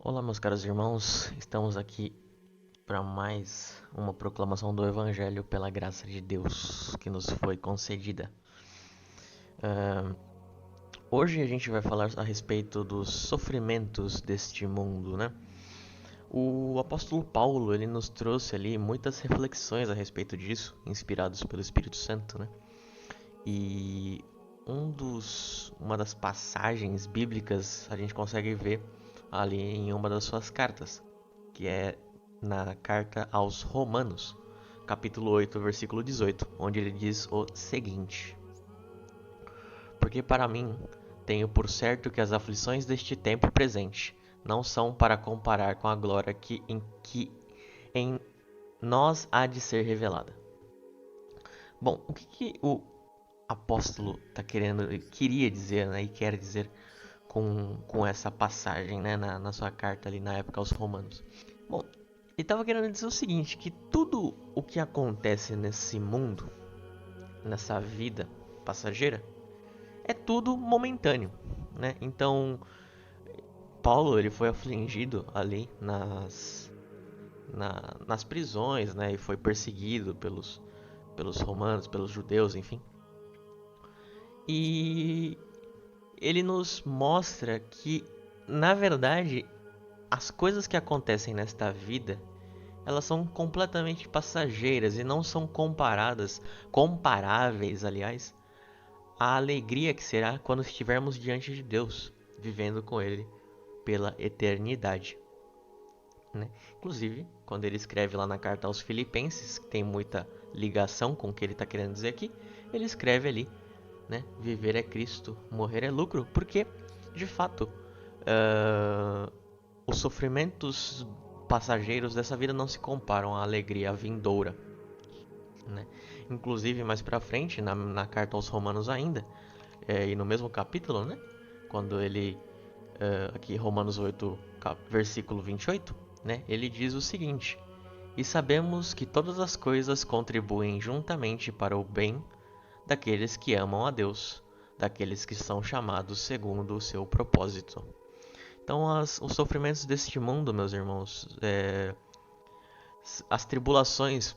Olá, meus caros irmãos, estamos aqui para mais uma proclamação do Evangelho pela graça de Deus que nos foi concedida. Hoje a gente vai falar a respeito dos sofrimentos deste mundo, né? O apóstolo Paulo, ele nos trouxe ali muitas reflexões a respeito disso, inspirados pelo Espírito Santo, né? E uma das passagens bíblicas a gente consegue ver ali em uma das suas cartas, que é na carta aos Romanos, capítulo 8, versículo 18, onde ele diz o seguinte: Porque para mim tenho por certo que as aflições deste tempo presente não são para comparar com a glória que em nós há de ser revelada. Bom, o que o apóstolo queria dizer, né, e quer dizer com essa passagem, né, na sua carta ali na época aos Romanos? Bom, ele estava querendo dizer o seguinte, que tudo o que acontece nesse mundo, nessa vida passageira, é tudo momentâneo, né? Então, Paulo, ele foi afligido ali nas prisões, né? E foi perseguido pelos romanos, pelos judeus, enfim. E ele nos mostra que, na verdade, as coisas que acontecem nesta vida, elas são completamente passageiras e não são comparáveis, aliás, à alegria que será quando estivermos diante de Deus, vivendo com Ele pela eternidade, né? Inclusive, quando ele escreve lá na carta aos Filipenses, que tem muita ligação com o que ele está querendo dizer aqui, ele escreve ali, né? Viver é Cristo, morrer é lucro, porque, de fato, uh, os sofrimentos passageiros dessa vida não se comparam à alegria vindoura, né? Inclusive, mais pra frente, na carta aos Romanos ainda, e no mesmo capítulo, né? Quando ele, aqui Romanos 8, versículo 28, né? Ele diz o seguinte: E sabemos que todas as coisas contribuem juntamente para o bem daqueles que amam a Deus, daqueles que são chamados segundo o seu propósito. Então, os sofrimentos deste mundo, meus irmãos, as tribulações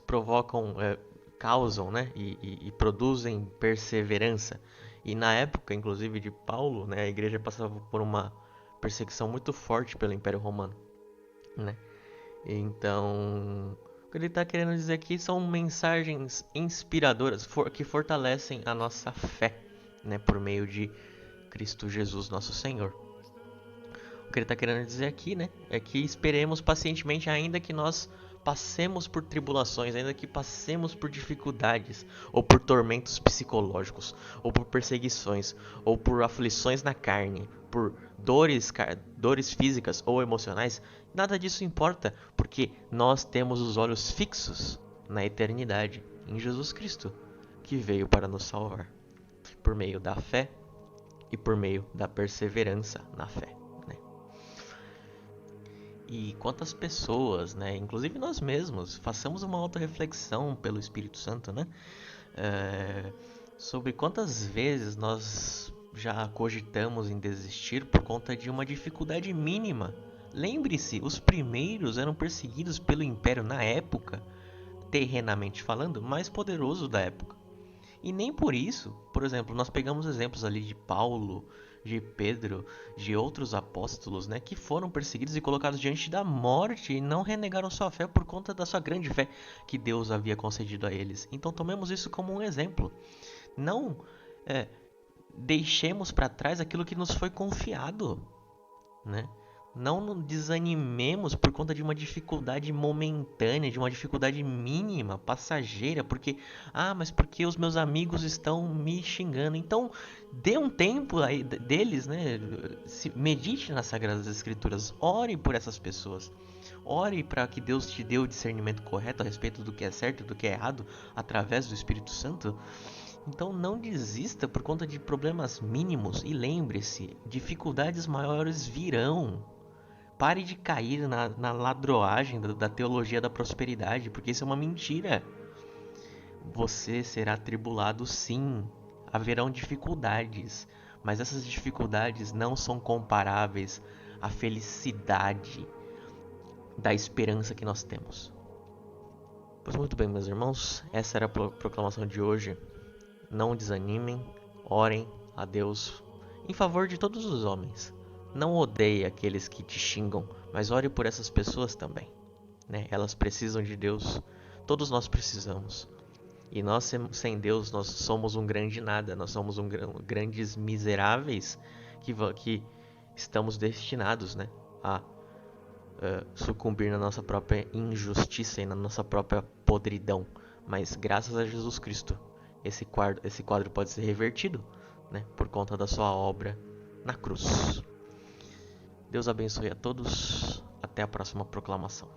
causam, né, e produzem perseverança. E na época, inclusive, de Paulo, né, a igreja passava por uma perseguição muito forte pelo Império Romano, né? Então, o que ele está querendo dizer aqui são mensagens inspiradoras que fortalecem a nossa fé, né, por meio de Cristo Jesus, nosso Senhor. O que ele está querendo dizer aqui, né, é que esperemos pacientemente, ainda que nós passemos por tribulações, ainda que passemos por dificuldades, ou por tormentos psicológicos, ou por perseguições, ou por aflições na carne, por dores físicas ou emocionais, nada disso importa, porque nós temos os olhos fixos na eternidade, em Jesus Cristo, que veio para nos salvar, por meio da fé e por meio da perseverança na fé. E quantas pessoas, né, inclusive nós mesmos, façamos uma autorreflexão pelo Espírito Santo, né, é, sobre quantas vezes nós já cogitamos em desistir por conta de uma dificuldade mínima. Lembre-se, os primeiros eram perseguidos pelo Império na época, terrenamente falando, mais poderoso da época. E nem por isso, por exemplo, nós pegamos exemplos ali de Paulo, de Pedro, de outros apóstolos, né, que foram perseguidos e colocados diante da morte e não renegaram sua fé por conta da sua grande fé que Deus havia concedido a eles. Então tomemos isso como um exemplo. Não deixemos para trás aquilo que nos foi confiado, né? Não desanimemos por conta de uma dificuldade momentânea, de uma dificuldade mínima, passageira, mas porque os meus amigos estão me xingando. Então, dê um tempo aí deles, né? Medite nas Sagradas Escrituras, ore por essas pessoas. Ore para que Deus te dê o discernimento correto a respeito do que é certo e do que é errado através do Espírito Santo. Então não desista por conta de problemas mínimos e lembre-se, dificuldades maiores virão. Pare de cair na ladroagem da teologia da prosperidade, porque isso é uma mentira. Você será atribulado sim, haverão dificuldades, mas essas dificuldades não são comparáveis a felicidade da esperança que nós temos. Pois muito bem, meus irmãos, essa era a proclamação de hoje. Não desanimem, orem a Deus em favor de todos os homens. Não odeie aqueles que te xingam, mas ore por essas pessoas também, né? Elas precisam de Deus, todos nós precisamos. E nós, sem Deus, nós somos um grande nada, nós somos grandes miseráveis que estamos destinados, né, a sucumbir na nossa própria injustiça e na nossa própria podridão. Mas graças a Jesus Cristo, esse quadro pode ser revertido, né, por conta da sua obra na cruz. Deus abençoe a todos. Até a próxima proclamação.